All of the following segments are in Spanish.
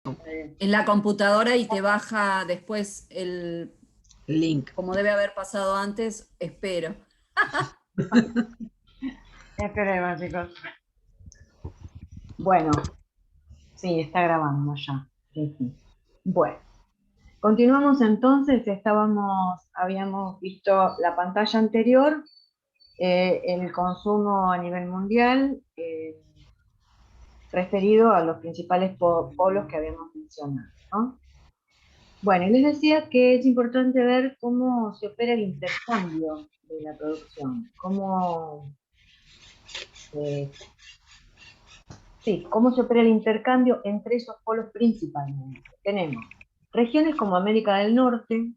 en la computadora y te baja después Link. como debe haber pasado antes, espero. Esperemos, chicos. Bueno, sí, está grabando ya. Sí, sí. Bueno, continuamos entonces. Habíamos visto la pantalla anterior, el consumo a nivel mundial, referido a los principales polos que habíamos mencionado, ¿no? Bueno, y les decía que es importante ver cómo se opera el intercambio de la producción, eh, sí, cómo se opera el intercambio entre esos polos principalmente. Tenemos regiones como América del Norte,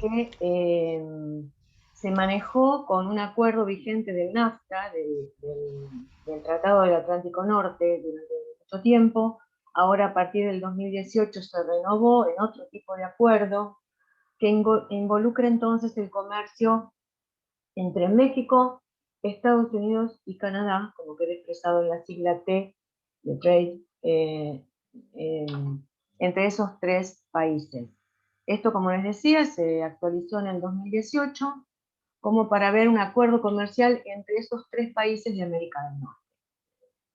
que se manejó con un acuerdo vigente del NAFTA, del Tratado del Atlántico Norte, durante mucho tiempo. Ahora, a partir del 2018, se renovó en otro tipo de acuerdo que involucra entonces el comercio entre México, Estados Unidos y Canadá, como queda expresado en la sigla T de Trade, eh, entre esos tres países. Esto, como les decía, se actualizó en el 2018 como para ver un acuerdo comercial entre esos tres países de América del Norte.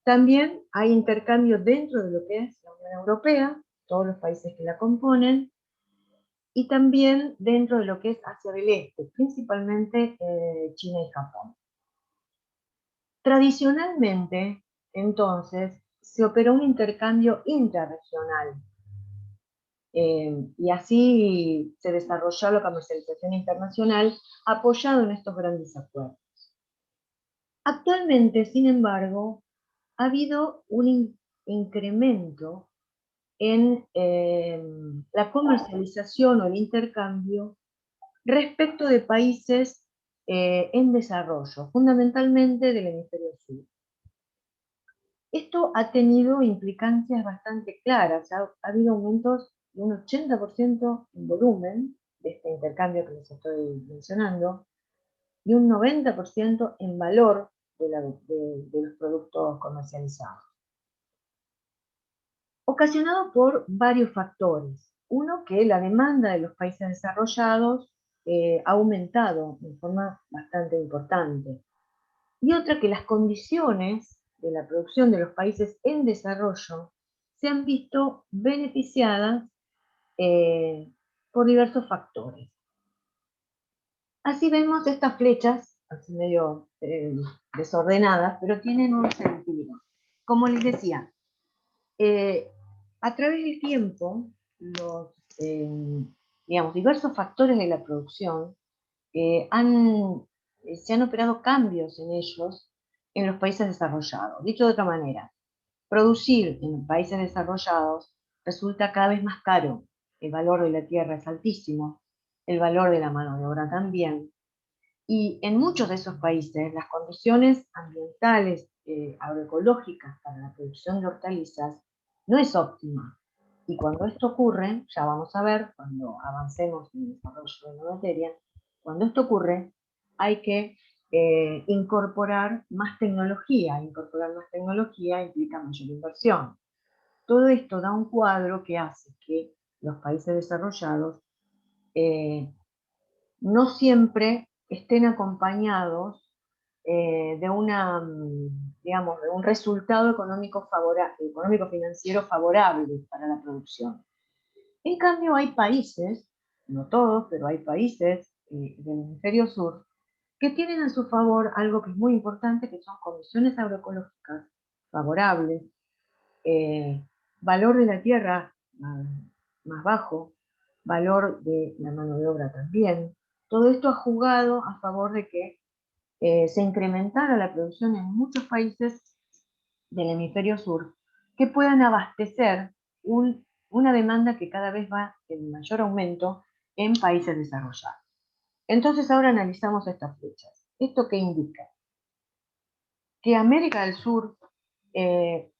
También hay intercambio dentro de lo que es la Unión Europea, todos los países que la componen, y también dentro de lo que es Asia del Este, principalmente China y Japón. Tradicionalmente, entonces, se operó un intercambio intrarregional, y así se desarrolló la comercialización internacional apoyado en estos grandes acuerdos. Actualmente, sin embargo, ha habido un incremento en la comercialización o el intercambio respecto de países en desarrollo, fundamentalmente del hemisferio sur. Esto ha tenido implicancias bastante claras. Ha habido aumentos de un 80% en volumen de este intercambio que les estoy mencionando y un 90% en valor de los productos comercializados. Ocasionado por varios factores. Uno, que la demanda de los países desarrollados ha aumentado de forma bastante importante. Y otra, que las condiciones de la producción de los países en desarrollo se han visto beneficiadas por diversos factores. Así vemos estas flechas, así medio desordenadas, pero tienen un sentido. Como les decía, a través del tiempo, digamos, diversos factores de la producción se han operado cambios en ellos en los países desarrollados. Dicho de otra manera, producir en países desarrollados resulta cada vez más caro. El valor de la tierra es altísimo, el valor de la mano de obra también. Y en muchos de esos países las condiciones ambientales, agroecológicas para la producción de hortalizas no es óptima. Y cuando esto ocurre, ya vamos a ver, cuando avancemos en el desarrollo de la materia, cuando esto ocurre, hay que incorporar más tecnología. Incorporar más tecnología implica mayor inversión. Todo esto da un cuadro que hace que los países desarrollados no siempre estén acompañados digamos, de un resultado económico financiero favorable para la producción. En cambio, hay países, no todos, pero hay países del hemisferio sur que tienen a su favor algo que es muy importante, que son condiciones agroecológicas favorables, valor de la tierra más bajo, valor de la mano de obra también. Todo esto ha jugado a favor de que se incrementara la producción en muchos países del hemisferio sur que puedan abastecer una demanda que cada vez va en mayor aumento en países desarrollados. Entonces ahora analizamos estas flechas. ¿Esto qué indica? Que América del Sur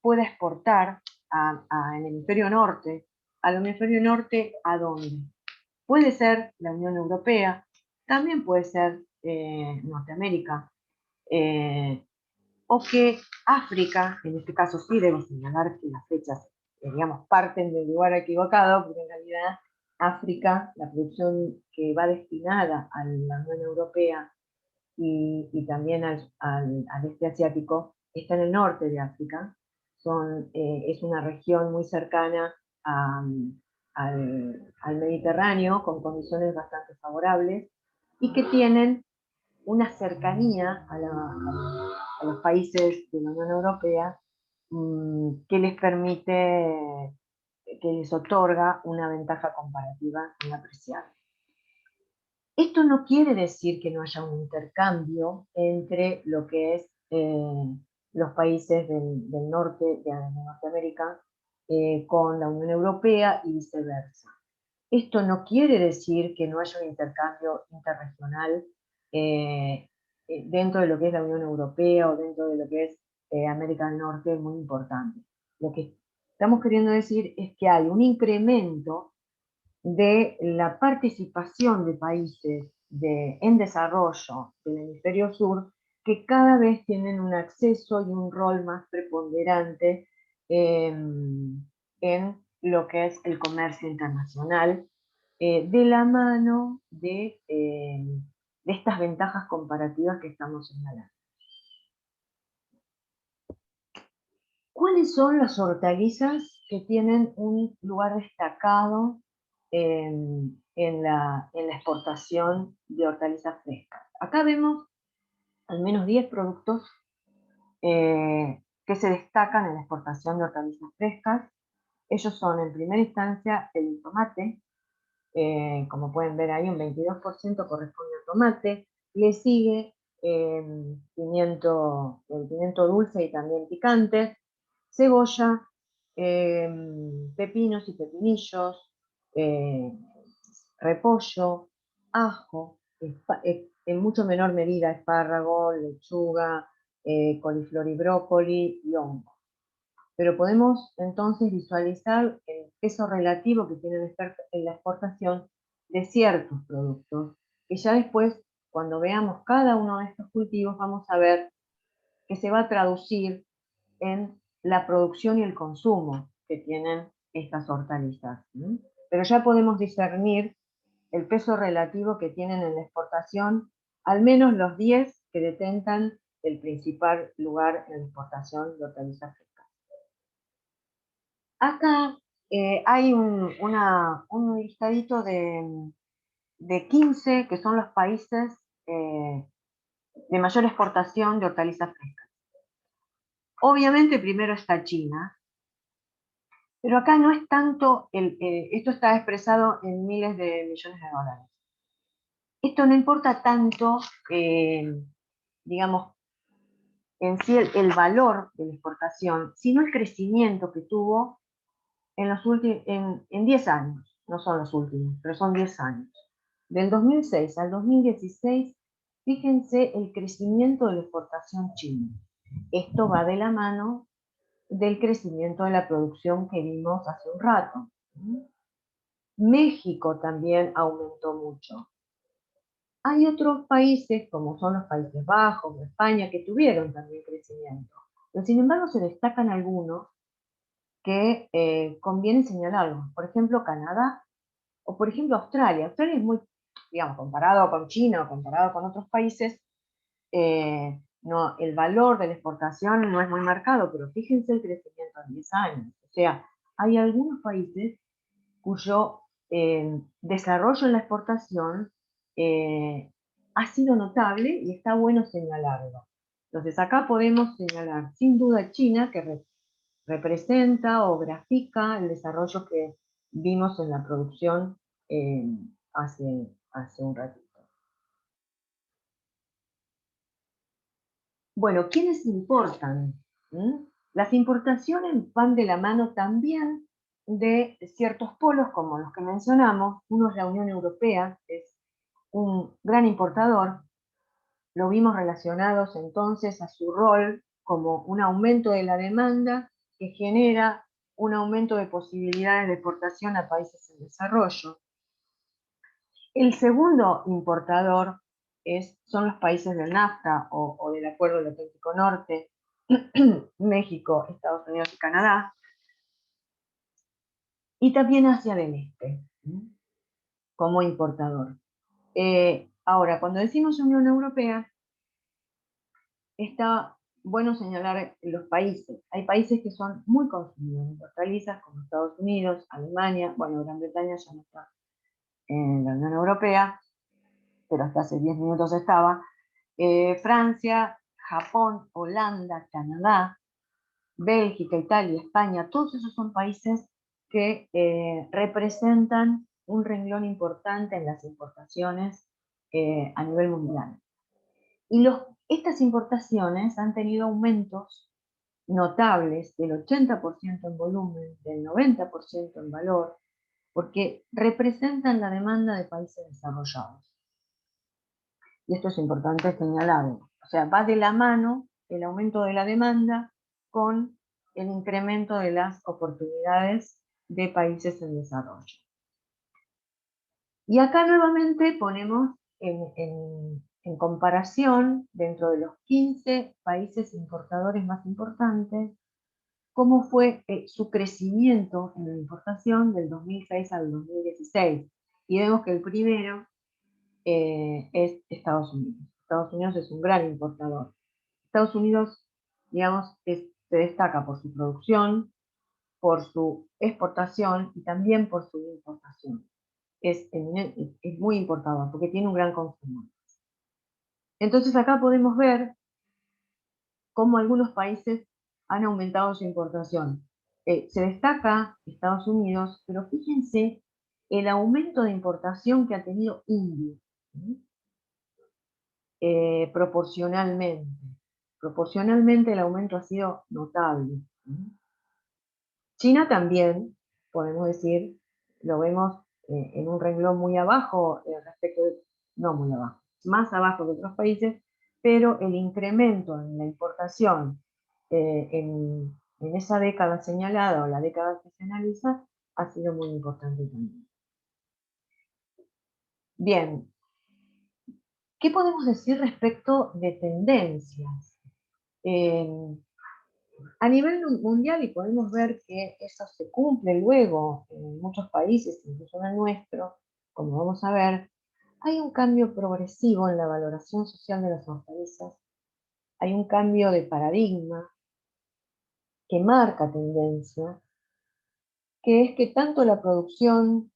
pueda exportar al hemisferio norte. ¿Al hemisferio norte a dónde? Puede ser la Unión Europea, también puede ser Norteamérica, o que África, en este caso sí debo señalar que las fechas digamos, parten del lugar equivocado, porque en realidad África, la producción que va destinada a la Unión Europea y también al este asiático, está en el norte de África. Es una región muy cercana al Mediterráneo, con condiciones bastante favorables, y que tienen una cercanía a los países de la Unión Europea que les permite, que les otorga una ventaja comparativa muy apreciable. Esto no quiere decir que no haya un intercambio entre lo que es los países del norte de Norteamérica con la Unión Europea y viceversa. Esto no quiere decir que no haya un intercambio interregional dentro de lo que es la Unión Europea o dentro de lo que es América del Norte, muy importante. Lo que estamos queriendo decir es que hay un incremento de la participación de países en desarrollo del hemisferio sur que cada vez tienen un acceso y un rol más preponderante en lo que es el comercio internacional, de la mano de estas ventajas comparativas que estamos señalando. ¿Cuáles son las hortalizas que tienen un lugar destacado en la exportación de hortalizas frescas? Acá vemos al menos 10 productos que se destacan en la exportación de hortalizas frescas. Ellos son, en primera instancia, el tomate. Como pueden ver ahí, un 22% corresponde al tomate. Le sigue el pimiento dulce y también picante, cebolla, pepinos y pepinillos, repollo, ajo, en mucho menor medida espárrago, lechuga, coliflor y brócoli y hongo. Pero podemos entonces visualizar el peso relativo que tienen en la exportación de ciertos productos, que ya después, cuando veamos cada uno de estos cultivos, vamos a ver que se va a traducir en la producción y el consumo que tienen estas hortalizas. Pero ya podemos discernir el peso relativo que tienen en la exportación, al menos los 10 que detentan el principal lugar en la exportación de hortalizas frescas. Acá hay un listadito de 15 que son los países de mayor exportación de hortalizas frescas. Obviamente primero está China, pero acá no es tanto, esto está expresado en miles de millones de dólares. Esto no importa tanto, digamos, en sí el valor de la exportación, sino el crecimiento que tuvo en 10 años, no son los últimos, pero son 10 años. Del 2006 al 2016, fíjense el crecimiento de la exportación china. Esto va de la mano del crecimiento de la producción que vimos hace un rato. México también aumentó mucho. Hay otros países, como son los Países Bajos, España, que tuvieron también crecimiento. Pero sin embargo se destacan algunos que conviene señalarlos. Por ejemplo, Canadá, o por ejemplo Australia. Australia es muy, digamos, comparado con China o comparado con otros países, no, el valor de la exportación no es muy marcado, pero fíjense el crecimiento en 10 años. O sea, hay algunos países cuyo desarrollo en la exportación ha sido notable y está bueno señalarlo. Entonces acá podemos señalar sin duda China, que representa o grafica el desarrollo que vimos en la producción hace un ratito. Bueno, ¿quiénes importan? Las importaciones van de la mano también de ciertos polos como los que mencionamos. Uno es la Unión Europea, es un gran importador. Lo vimos relacionados entonces a su rol como un aumento de la demanda que genera un aumento de posibilidades de exportación a países en desarrollo. El segundo importador son los países del NAFTA o del Acuerdo del Atlántico Norte, México, Estados Unidos y Canadá. y también Asia del Este, como importador. Ahora, cuando decimos Unión Europea, está bueno señalar los países. Hay países que son muy consumidores de hortalizas, como Estados Unidos, Alemania, bueno, Gran Bretaña ya no está en la Unión Europea, pero hasta hace 10 minutos estaba. Francia, Japón, Holanda, Canadá, Bélgica, Italia, España, todos esos son países que representan un renglón importante en las importaciones a nivel mundial. Y estas importaciones han tenido aumentos notables del 80% en volumen, del 90% en valor, porque representan la demanda de países desarrollados. Y esto es importante señalarlo. O sea, va de la mano el aumento de la demanda con el incremento de las oportunidades de países en desarrollo. Y acá nuevamente ponemos en comparación, dentro de los 15 países importadores más importantes, cómo fue su crecimiento en la importación del 2006 al 2016. Y vemos que el primero es Estados Unidos. Estados Unidos es un gran importador. Estados Unidos, digamos, se destaca por su producción, por su exportación y también por su importación. Es muy importador porque tiene un gran consumo. Entonces acá podemos ver cómo algunos países han aumentado su importación. Se destaca Estados Unidos, pero fíjense el aumento de importación que ha tenido India. Proporcionalmente. Proporcionalmente el aumento ha sido notable. China también, podemos decir, lo vemos en un renglón muy abajo respecto de, no muy abajo, más abajo que otros países, pero el incremento en la importación en esa década señalada o la década que se analiza ha sido muy importante también. Bien, ¿qué podemos decir respecto de tendencias? A nivel mundial, y podemos ver que eso se cumple luego en muchos países, incluso en el nuestro, como vamos a ver, hay un cambio progresivo en la valoración social de las hortalizas, hay un cambio de paradigma que marca tendencia, que es que tanto la producción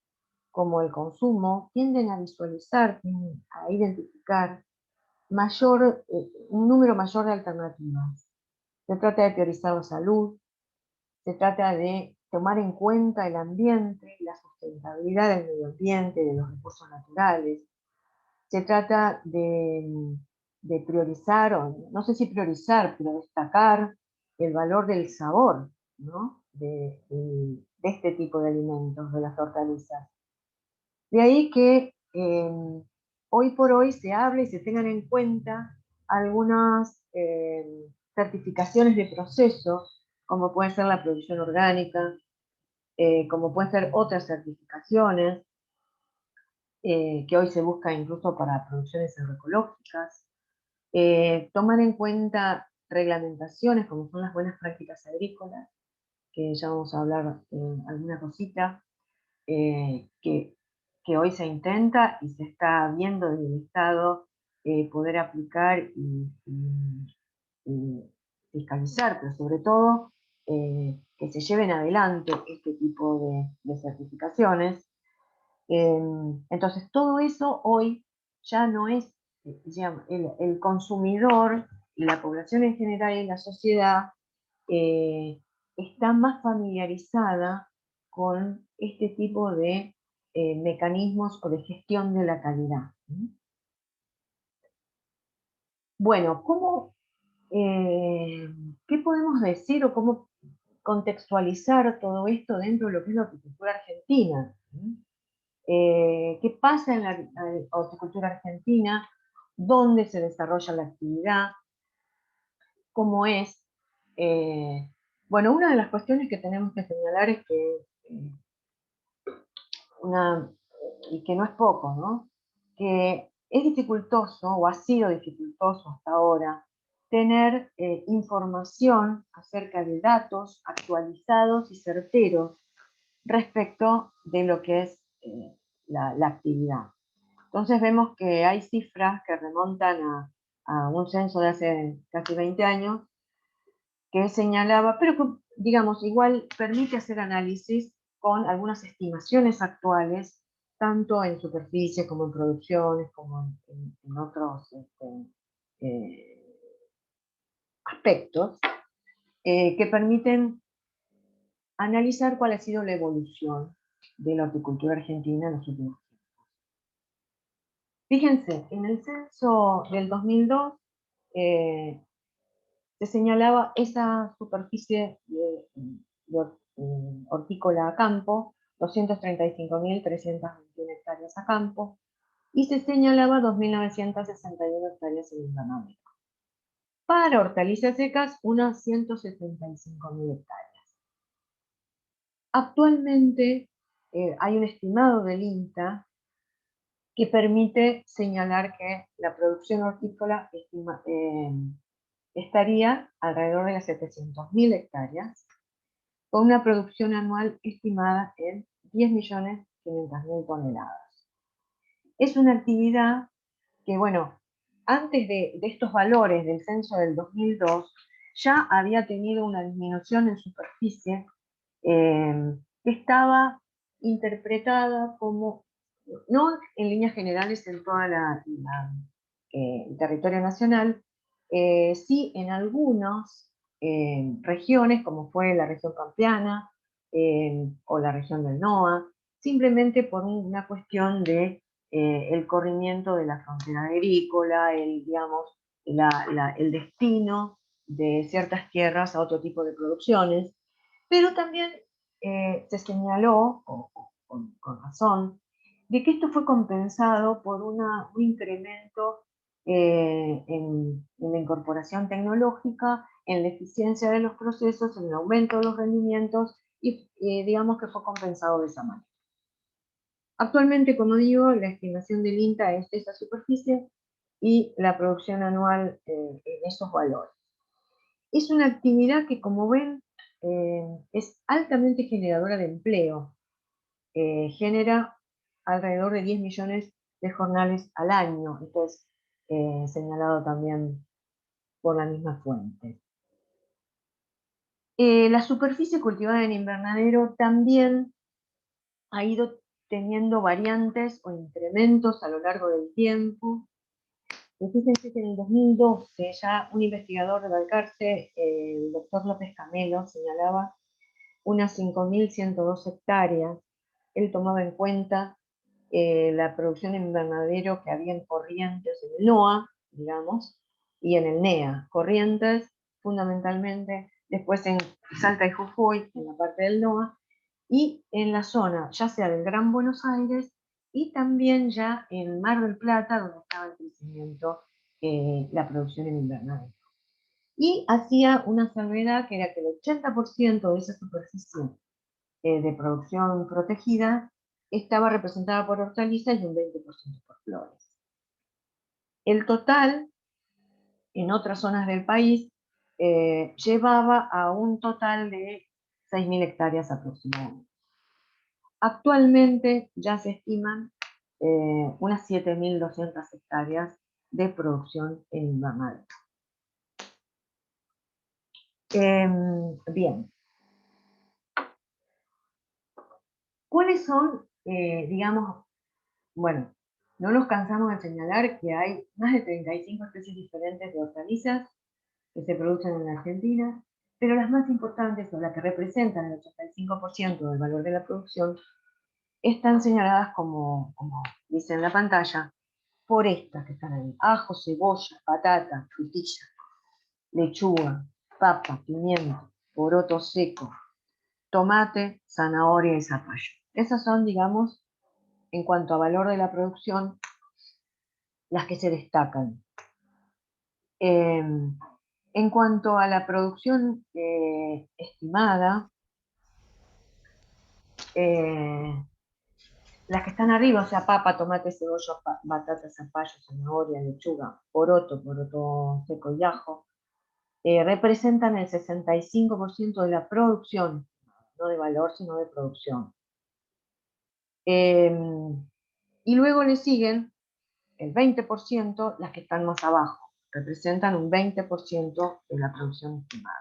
como el consumo tienden a visualizar, tienden a identificar un número mayor de alternativas. Se trata de priorizar la salud, se trata de tomar en cuenta el ambiente, la sustentabilidad del medio ambiente, de los recursos naturales. Se trata de priorizar, o no sé si priorizar, pero destacar el valor del sabor, ¿no? de este tipo de alimentos, de las hortalizas. De ahí que hoy por hoy se hable y se tengan en cuenta algunas certificaciones de proceso, como puede ser la producción orgánica, como pueden ser otras certificaciones, que hoy se busca incluso para producciones agroecológicas. Tomar en cuenta reglamentaciones, como son las buenas prácticas agrícolas, que ya vamos a hablar alguna cosita, que hoy se intenta y se está viendo en el Estado poder aplicar y fiscalizar, pero sobre todo que se lleven adelante este tipo de certificaciones. Entonces, todo eso hoy ya no es, el consumidor y la población en general y la sociedad está más familiarizada con este tipo de mecanismos o de gestión de la calidad. Bueno, ¿qué podemos decir o cómo contextualizar todo esto dentro de lo que es la horticultura argentina? ¿Qué pasa en la horticultura argentina? ¿Dónde se desarrolla la actividad? ¿Cómo es? Bueno, una de las cuestiones que tenemos que señalar es que, y que no es poco, ¿no? Que es dificultoso, o ha sido dificultoso hasta ahora, tener información acerca de datos actualizados y certeros respecto de lo que es la actividad. Entonces vemos que hay cifras que remontan a un censo de hace casi 20 años, que señalaba, pero que, digamos, igual permite hacer análisis con algunas estimaciones actuales, tanto en superficie como en producciones, como en otros aspectos, que permiten analizar cuál ha sido la evolución de la horticultura argentina en los últimos tiempos. Fíjense, en el censo del 2002 se señalaba esa superficie de hortícola a campo, 235.321 hectáreas a campo, y se señalaba 2.961 hectáreas en invernadero. Para hortalizas secas, unas 175.000 hectáreas. Actualmente hay un estimado del INTA que permite señalar que la producción hortícola estaría alrededor de las 700.000 hectáreas, con una producción anual estimada en 10.500.000 toneladas. Es una actividad que, bueno, antes de estos valores del censo del 2002, ya había tenido una disminución en superficie que estaba interpretada como, no en líneas generales en todo el territorio nacional, sí en algunas regiones, como fue la región pampeana o la región del NOA, simplemente por una cuestión de el corrimiento de la frontera agrícola, digamos, el destino de ciertas tierras a otro tipo de producciones, pero también se señaló, con razón, de que esto fue compensado por un incremento en la incorporación tecnológica, en la eficiencia de los procesos, en el aumento de los rendimientos, y digamos que fue compensado de esa manera. Actualmente, como digo, la estimación del INTA es esa superficie y la producción anual en esos valores. Es una actividad que, como ven, es altamente generadora de empleo. Genera alrededor de 10 millones de jornales al año. Esto es señalado también por la misma fuente. La superficie cultivada en invernadero también ha ido teniendo variantes o incrementos a lo largo del tiempo. Fíjense que en el 2012 ya un investigador de Balcarce, el doctor López Camelo, señalaba unas 5.102 hectáreas. Él tomaba en cuenta la producción en invernadero que había en Corrientes, en el NOA, digamos, y en el NEA. Corrientes, fundamentalmente, después en Salta y Jujuy, en la parte del NOA, y en la zona, ya sea del Gran Buenos Aires, y también ya en Mar del Plata, donde estaba el crecimiento, la producción en invernadero. Y hacía una salvedad que era que el 80% de esa superficie de producción protegida estaba representada por hortalizas y un 20% por flores. El total, en otras zonas del país, llevaba a un total de 6.000 hectáreas aproximadamente. Actualmente ya se estiman unas 7.200 hectáreas de producción en invernadero. Bien. ¿Cuáles son, digamos, bueno, no nos cansamos de señalar que hay más de 35 especies diferentes de hortalizas que se producen en la Argentina, pero las más importantes, o las que representan el 85% del valor de la producción, están señaladas como dice en la pantalla, por estas que están ahí: ajo, cebolla, patata, frutilla, lechuga, papa, pimiento, poroto seco, tomate, zanahoria y zapallo. Esas son, digamos, en cuanto a valor de la producción, las que se destacan. En cuanto a la producción estimada, las que están arriba, o sea, papa, tomate, cebolla, batata, zapallo, zanahoria, lechuga, poroto seco y ajo, representan el 65% de la producción, no de valor, sino de producción. Y luego le siguen el 20% las que están más abajo, representan un 20% de la producción estimada.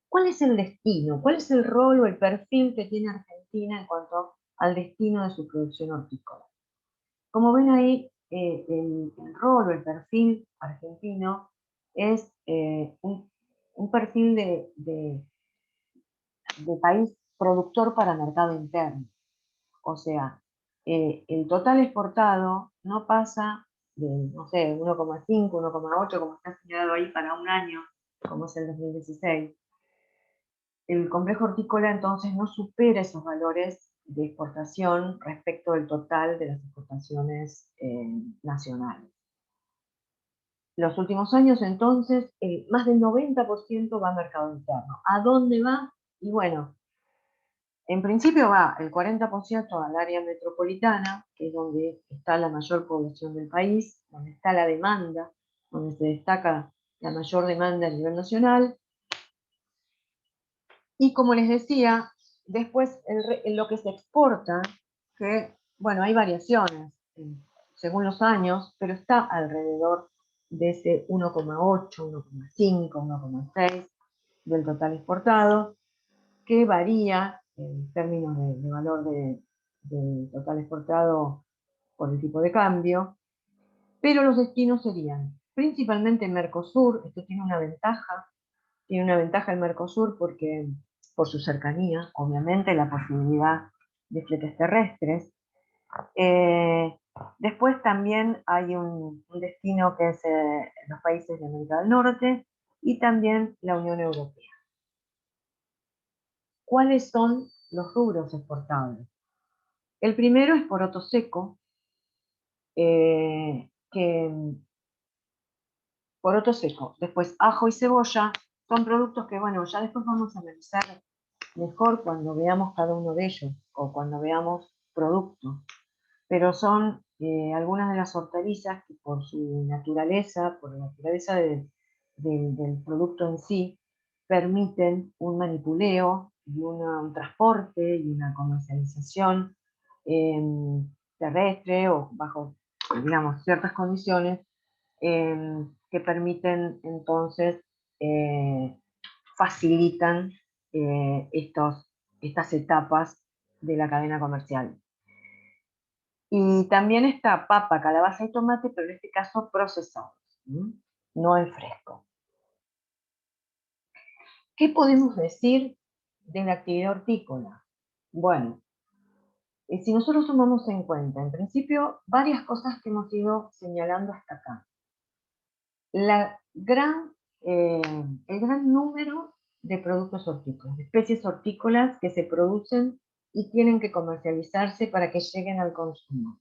¿Cuál es el destino? ¿Cuál es el rol o el perfil que tiene Argentina en cuanto al destino de su producción hortícola? Como ven ahí, el rol o el perfil argentino es un perfil de país productor para mercado interno. O sea, el total exportado no pasa de, no sé, 1,5, 1,8, como está señalado ahí para un año, como es el 2016. El complejo hortícola entonces no supera esos valores de exportación respecto del total de las exportaciones nacionales. Los últimos años entonces, más del 90% va a mercado interno. ¿A dónde va? Y bueno, en principio va el 40% al área metropolitana, que es donde está la mayor población del país, donde está la demanda, donde se destaca la mayor demanda a nivel nacional. Y como les decía, después lo que se exporta, que bueno, hay variaciones según los años, pero está alrededor de ese 1,8, 1,5, 1,6 del total exportado, que varía en términos de valor del total exportado por el tipo de cambio, pero los destinos serían principalmente Mercosur. Esto tiene una ventaja el Mercosur porque por su cercanía, obviamente, la posibilidad de fletes terrestres. Después también hay un destino que es los países de América del Norte y también la Unión Europea. ¿Cuáles son los rubros exportables? El primero es poroto seco, poroto seco, después ajo y cebolla, son productos que, bueno, ya después vamos a analizar mejor cuando veamos cada uno de ellos, o cuando veamos productos, pero son algunas de las hortalizas que por su naturaleza, por la naturaleza del producto en sí, permiten un manipuleo y un transporte y una comercialización terrestre o bajo, digamos, ciertas condiciones que permiten entonces, facilitan estas etapas de la cadena comercial. Y también está papa, calabaza y tomate, pero en este caso procesados, no en fresco. ¿Qué podemos decir de la actividad hortícola? Bueno, si nosotros tomamos en cuenta, en principio, varias cosas que hemos ido señalando hasta acá. El gran número de productos hortícolas, de especies hortícolas que se producen y tienen que comercializarse para que lleguen al consumo.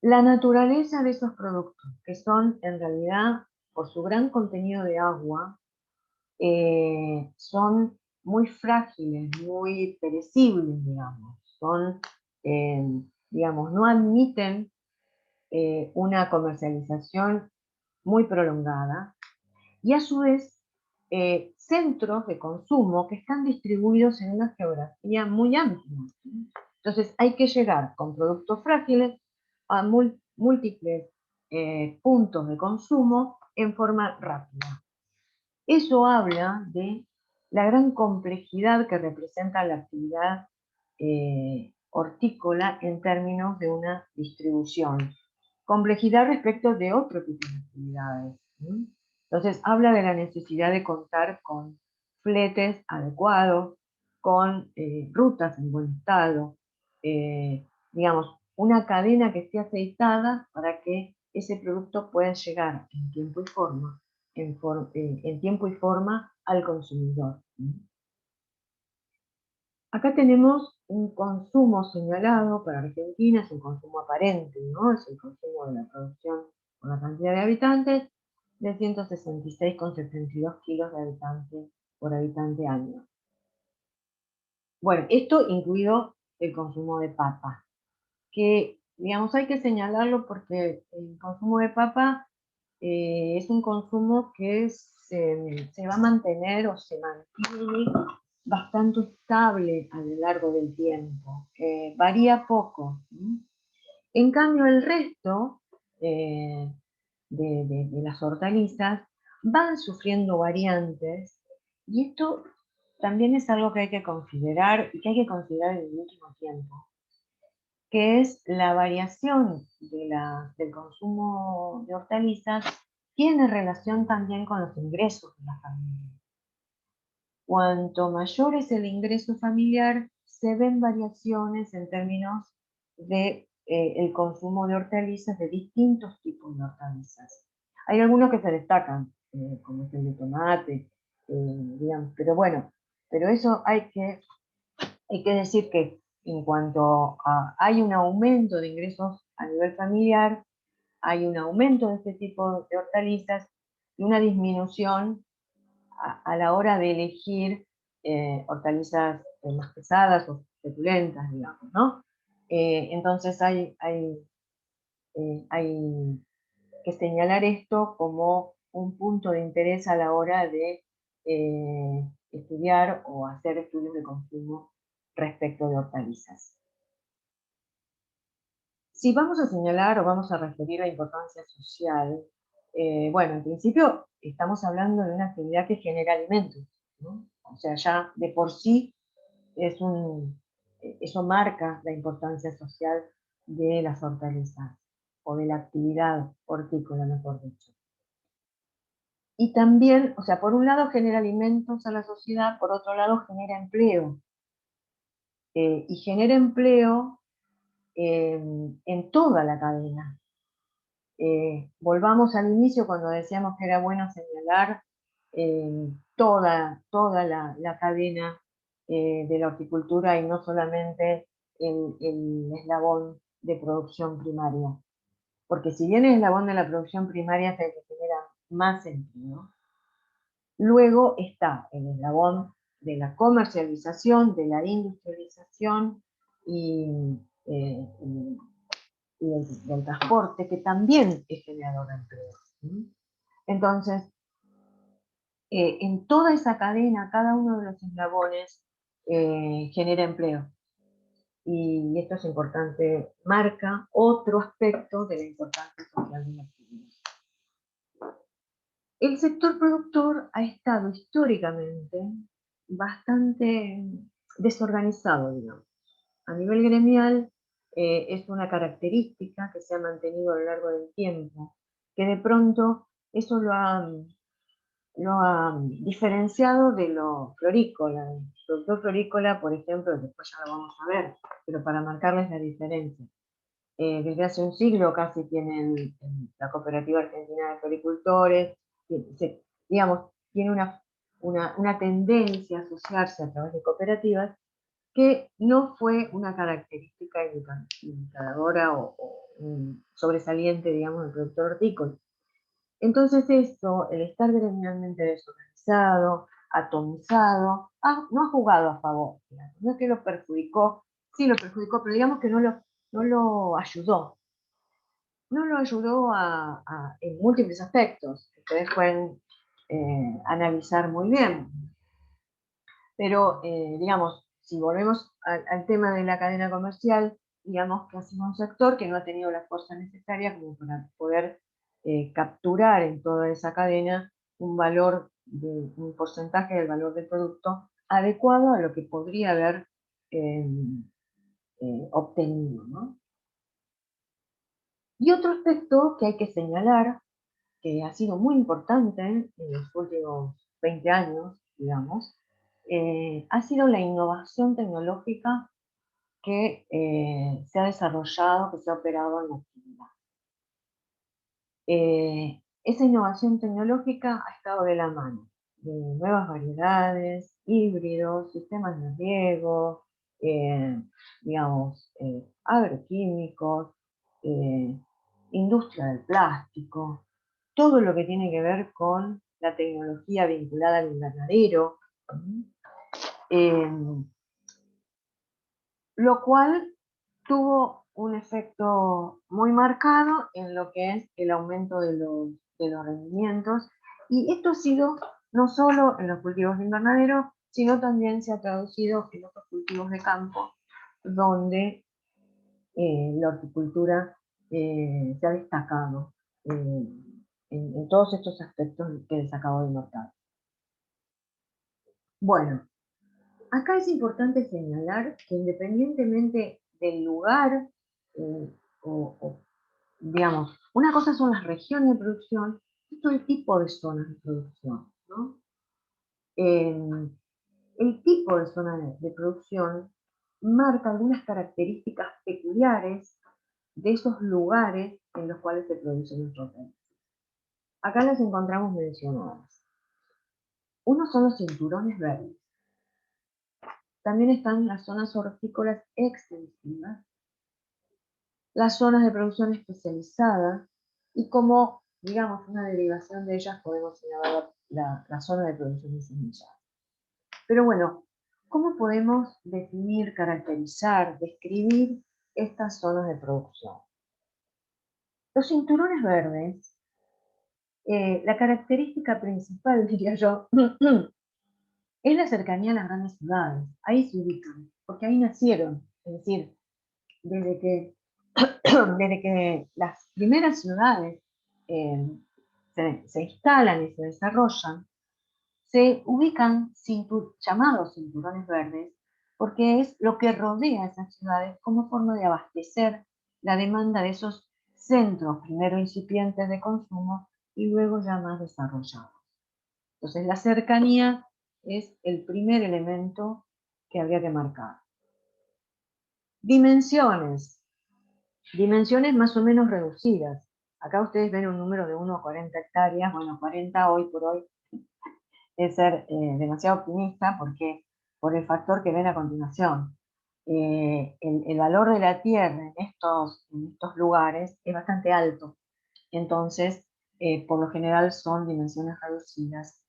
La naturaleza de esos productos, que son en realidad, por su gran contenido de agua, son muy frágiles, muy perecibles, digamos. Son, digamos, no admiten una comercialización muy prolongada, y a su vez centros de consumo que están distribuidos en una geografía muy amplia. Entonces hay que llegar con productos frágiles a múltiples puntos de consumo en forma rápida. Eso habla de la gran complejidad que representa la actividad hortícola en términos de una distribución. Complejidad respecto de otro tipo de actividades. Entonces habla de la necesidad de contar con fletes adecuados, con rutas en buen estado, digamos, una cadena que esté aceitada para que ese producto pueda llegar en tiempo y forma, al consumidor. Acá tenemos un consumo señalado para Argentina, es un consumo aparente, ¿no? Es el consumo de la producción por la cantidad de habitantes, de 166,72 kilos de habitante por habitante año. Bueno, esto incluido el consumo de papa, que, digamos, hay que señalarlo porque el consumo de papa es un consumo que se va a mantener o se mantiene bastante estable a lo largo del tiempo. varía poco. En cambio, el resto de las hortalizas van sufriendo variantes, y esto también es algo que hay que considerar, y que hay que considerar en el último tiempo, que es la variación del consumo de hortalizas tiene relación también con los ingresos de la familia. Cuanto mayor es el ingreso familiar, se ven variaciones en términos de el consumo de hortalizas, de distintos tipos de hortalizas. Hay algunos que se destacan, como es el de tomate, digamos, pero bueno, pero eso hay que decir que en cuanto hay un aumento de ingresos a nivel familiar, hay un aumento de este tipo de hortalizas y una disminución a la hora de elegir hortalizas más pesadas o suculentas, digamos, ¿no? Entonces hay que señalar esto como un punto de interés a la hora de estudiar o hacer estudios de consumo respecto de hortalizas. Si vamos a señalar o vamos a referir la importancia social, bueno, en principio estamos hablando de una actividad que genera alimentos, ¿no? O sea, ya de por sí eso marca la importancia social de las hortalizas, o de la actividad hortícola, mejor dicho. Y también, o sea, por un lado genera alimentos a la sociedad, por otro lado genera empleo. Y genera empleo en toda la cadena. Volvamos al inicio cuando decíamos que era bueno señalar toda la cadena de la horticultura, y no solamente el eslabón de producción primaria. Porque si bien el eslabón de la producción primaria es el que genera más empleo, luego está el eslabón de la comercialización, de la industrialización y del transporte, que también es generador de empleo. Entonces, en toda esa cadena, cada uno de los eslabones genera empleo. Y esto es importante, marca otro aspecto de la importancia social de la actividad. El sector productor ha estado históricamente bastante desorganizado, digamos. A nivel gremial, es una característica que se ha mantenido a lo largo del tiempo, que de pronto eso lo ha diferenciado de lo florícola. El productor florícola, por ejemplo, después ya lo vamos a ver, pero para marcarles la diferencia. Desde hace un siglo casi tienen la Cooperativa Argentina de Floricultores, digamos, tiene una tendencia a asociarse a través de cooperativas, que no fue una característica indicadora o sobresaliente, digamos, del productor hortícola. Entonces eso, el estar gremialmente desorganizado, atomizado, no ha jugado a favor, digamos. No es que lo perjudicó, sí lo perjudicó, pero digamos que no lo ayudó. No lo ayudó en múltiples aspectos, que ustedes pueden analizar muy bien. Pero, digamos, si volvemos al tema de la cadena comercial, digamos que ha sido un sector que no ha tenido la fuerza necesaria como para poder capturar en toda esa cadena un porcentaje del valor del producto adecuado a lo que podría haber obtenido, ¿no? Y otro aspecto que hay que señalar, que ha sido muy importante en los últimos 20 años, digamos, ha sido la innovación tecnológica que se ha desarrollado, que se ha operado en la actividad. Esa innovación tecnológica ha estado de la mano de nuevas variedades, híbridos, sistemas de riego, digamos, agroquímicos, industria del plástico, todo lo que tiene que ver con la tecnología vinculada al invernadero, lo cual tuvo un efecto muy marcado en lo que es el aumento de los rendimientos, y esto ha sido no solo en los cultivos de invernadero, sino también se ha traducido en otros cultivos de campo, donde la horticultura se ha destacado en todos estos aspectos que les acabo de notar. Bueno, acá es importante señalar que independientemente del lugar, digamos, una cosa son las regiones de producción, y otro el tipo de zonas de producción, ¿no? El tipo de zona de producción marca algunas características peculiares de esos lugares en los cuales se produce nuestro país. Acá las encontramos mencionadas. Uno son los cinturones verdes. También están las zonas hortícolas extensivas, las zonas de producción especializada, y como, digamos, una derivación de ellas podemos señalar la zona de producción de semillas. Pero bueno, ¿cómo podemos definir, caracterizar, describir estas zonas de producción? Los cinturones verdes, la característica principal, diría yo, es la cercanía a las grandes ciudades. Ahí se ubican, porque ahí nacieron. Es decir, desde que las primeras ciudades se instalan y se desarrollan, se ubican llamados cinturones verdes, porque es lo que rodea a esas ciudades como forma de abastecer la demanda de esos centros, primero incipientes de consumo y luego ya más desarrollados. Entonces la cercanía es el primer elemento que habría que marcar. Dimensiones. Dimensiones más o menos reducidas. Acá ustedes ven un número de 1 a 40 hectáreas. Bueno, 40 hoy por hoy es ser demasiado optimista, porque por el factor que ven a continuación. El valor de la tierra en estos lugares es bastante alto. Entonces, por lo general son dimensiones reducidas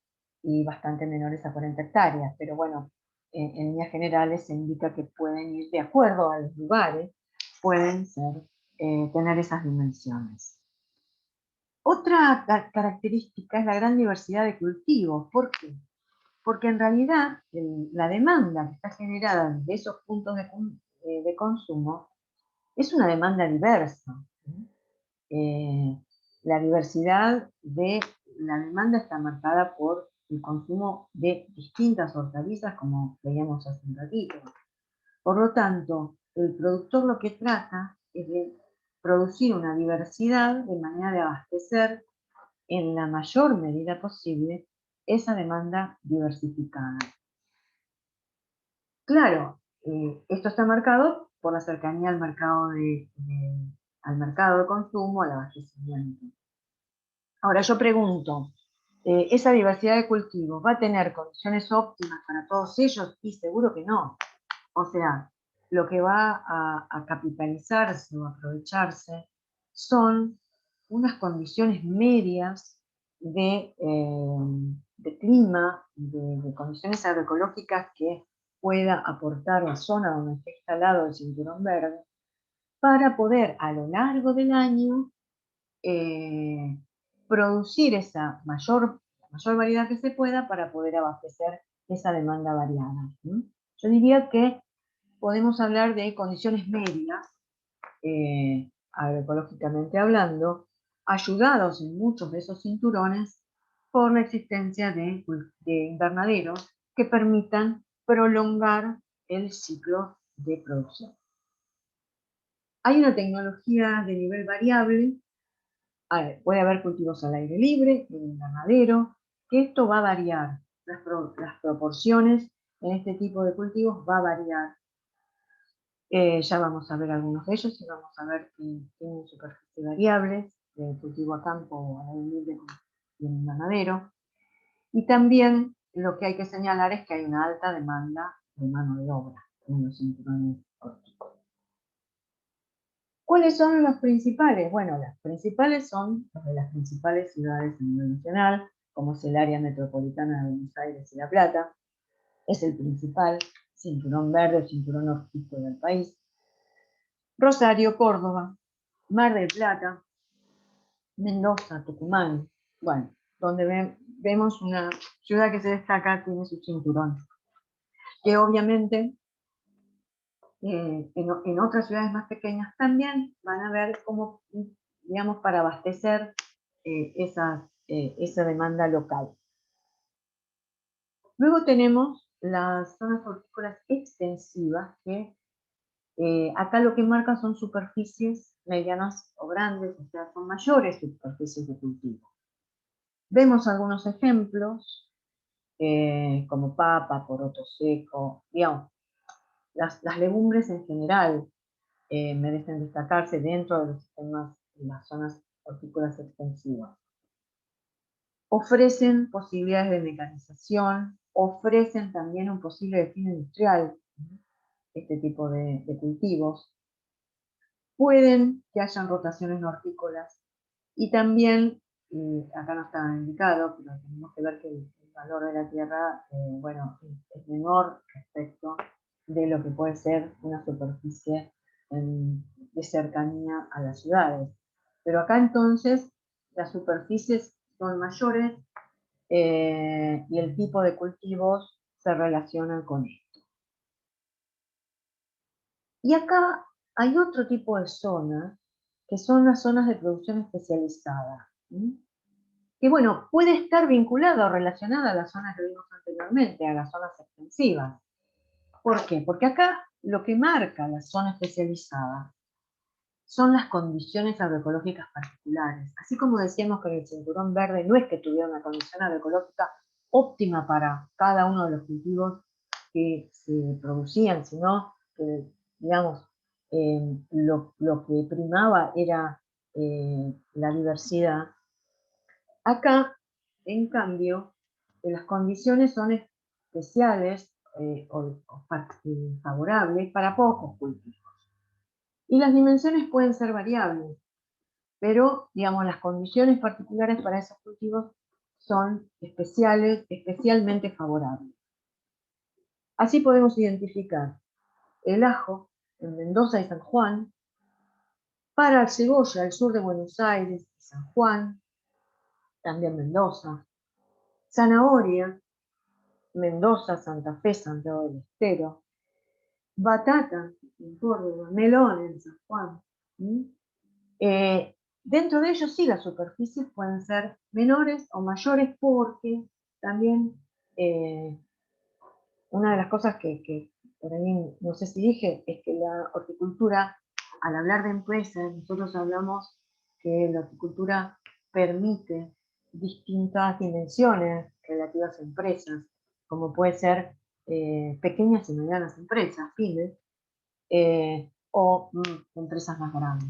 y bastante menores a 40 hectáreas. Pero bueno, en líneas generales se indica que pueden ir de acuerdo a los lugares, pueden tener esas dimensiones. Otra característica es la gran diversidad de cultivos. ¿Por qué? Porque en realidad la demanda que está generada de esos puntos de consumo es una demanda diversa. La diversidad de la demanda está marcada por el consumo de distintas hortalizas, como veíamos hace un ratito. Por lo tanto, el productor lo que trata es de producir una diversidad de manera de abastecer en la mayor medida posible esa demanda diversificada. Claro, esto está marcado por la cercanía al mercado de consumo, al abastecimiento. Ahora yo pregunto, ¿esa diversidad de cultivos va a tener condiciones óptimas para todos ellos? Y seguro que no. O sea, lo que va a capitalizarse o aprovecharse son unas condiciones medias de clima, de condiciones agroecológicas que pueda aportar la zona donde está instalado el cinturón verde, para poder a lo largo del año producir esa mayor variedad que se pueda para poder abastecer esa demanda variada. Yo diría que podemos hablar de condiciones medias, agroecológicamente hablando, ayudados en muchos de esos cinturones por la existencia de invernaderos que permitan prolongar el ciclo de producción. Hay una tecnología de nivel variable. Puede haber cultivos al aire libre, en invernadero, que esto va a variar. Las proporciones en este tipo de cultivos va a variar. Ya vamos a ver algunos de ellos y vamos a ver que tienen superficie variables, de cultivo a campo o al aire libre y en invernadero. Y también lo que hay que señalar es que hay una alta demanda de mano de obra en los cinturones hortícolas. ¿Cuáles son los principales? Bueno, las principales son los de las principales ciudades a nivel nacional, como es el área metropolitana de Buenos Aires y La Plata. Es el principal cinturón verde, cinturón hortícola del país. Rosario, Córdoba, Mar del Plata, Mendoza, Tucumán. Bueno, donde vemos una ciudad que se destaca, tiene su cinturón. Que obviamente en otras ciudades más pequeñas también van a ver cómo, digamos, para abastecer esa demanda local. Luego tenemos las zonas hortícolas extensivas, que acá lo que marcan son superficies medianas o grandes, o sea, son mayores superficies de cultivo. Vemos algunos ejemplos, como papa, poroto seco, digamos, las legumbres en general merecen destacarse dentro de los sistemas, de las zonas hortícolas extensivas. Ofrecen posibilidades de mecanización, ofrecen también un posible destino industrial, este tipo de cultivos. Pueden que hayan rotaciones no hortícolas y también, acá no está indicado, pero tenemos que ver que el valor de la tierra, bueno, es menor respecto de lo que puede ser una superficie de cercanía a las ciudades. Pero acá entonces las superficies son mayores y el tipo de cultivos se relacionan con esto. Y acá hay otro tipo de zonas, que son las zonas de producción especializada, que bueno, puede estar vinculada o relacionada a las zonas que vimos anteriormente, a las zonas extensivas. ¿Por qué? Porque acá lo que marca la zona especializada son las condiciones agroecológicas particulares. Así como decíamos que en el cinturón verde no es que tuviera una condición agroecológica óptima para cada uno de los cultivos que se producían, sino que, digamos, lo que primaba era la diversidad. Acá, en cambio, las condiciones son especiales o favorables para pocos cultivos. Y las dimensiones pueden ser variables, pero, digamos, las condiciones particulares para esos cultivos son especialmente favorables. Así podemos identificar el ajo en Mendoza y San Juan, para el cebolla al sur de Buenos Aires y San Juan, también Mendoza, zanahoria, Mendoza, Santa Fe, Santiago del Estero, batata en Córdoba, melón en San Juan. Dentro de ellos sí las superficies pueden ser menores o mayores, porque también una de las cosas que por ahí no sé si dije es que la horticultura, al hablar de empresas, nosotros hablamos que la horticultura permite distintas dimensiones relativas a empresas, como puede ser pequeñas y medianas empresas, pymes, o empresas más grandes.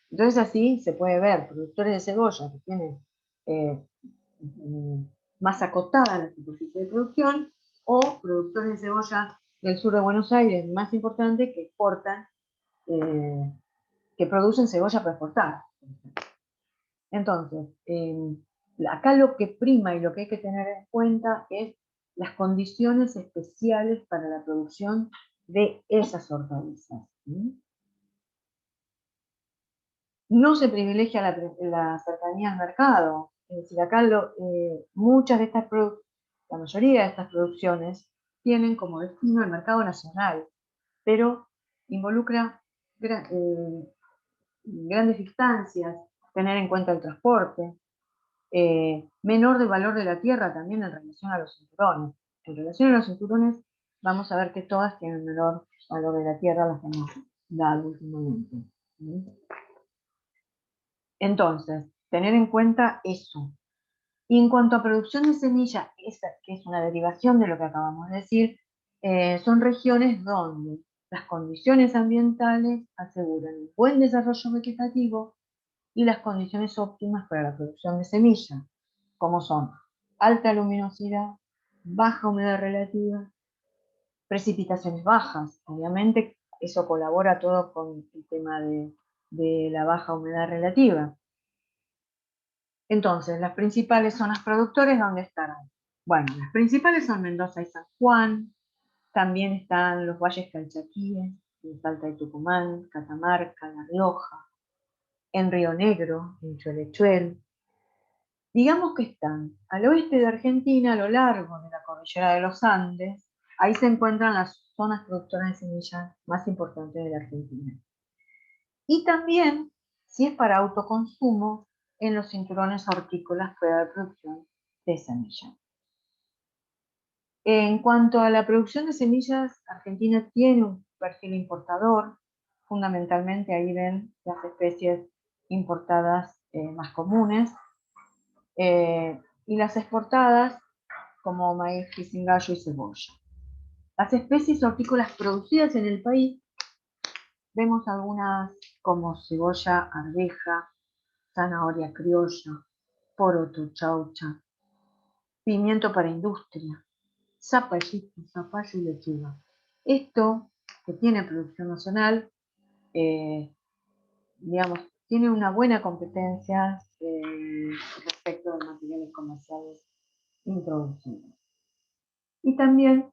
Entonces así se puede ver productores de cebolla que tienen más acotada la superficie de producción, o productores de cebolla del sur de Buenos Aires, más importante, que exportan, que producen cebolla para exportar. Entonces, acá lo que prima y lo que hay que tener en cuenta es las condiciones especiales para la producción de esas hortalizas. No se privilegia la cercanía al mercado. Es decir, acá muchas de estas la mayoría de estas producciones tienen como destino el mercado nacional, pero involucra grandes distancias, tener en cuenta el transporte, menor de valor de la tierra también en relación a los cinturones. En relación a los cinturones, vamos a ver que todas tienen menor valor de la tierra, las que hemos dado últimamente. Entonces, tener en cuenta eso. Y en cuanto a producción de semilla, que es una derivación de lo que acabamos de decir, son regiones donde las condiciones ambientales aseguran un buen desarrollo vegetativo y las condiciones óptimas para la producción de semilla, como son alta luminosidad, baja humedad relativa, precipitaciones bajas. Obviamente eso colabora todo con el tema de la baja humedad relativa. Entonces, las principales zonas productores, ¿dónde estarán? Bueno, las principales son Mendoza y San Juan, también están los valles calchaquíes, en Salta y Tucumán, Catamarca, La Rioja, en Río Negro, en Cholechuel. Digamos que están al oeste de Argentina, a lo largo de la cordillera de los Andes, Ahí se encuentran las zonas productoras de semillas más importantes de la Argentina. Y también, si es para autoconsumo, en los cinturones hortícolas para la producción de semillas. En cuanto a la producción de semillas, Argentina tiene un perfil importador. Fundamentalmente ahí ven las especies importadas más comunes. Y las exportadas como maíz, pisingallo y cebolla. Las especies hortícolas producidas en el país, vemos algunas como cebolla, arveja, zanahoria criolla, poroto, chaucha, pimiento para industria, zapallito, zapallo y lechuga. Esto, que tiene producción nacional, digamos, tiene una buena competencia respecto de materiales comerciales introducidos. Y también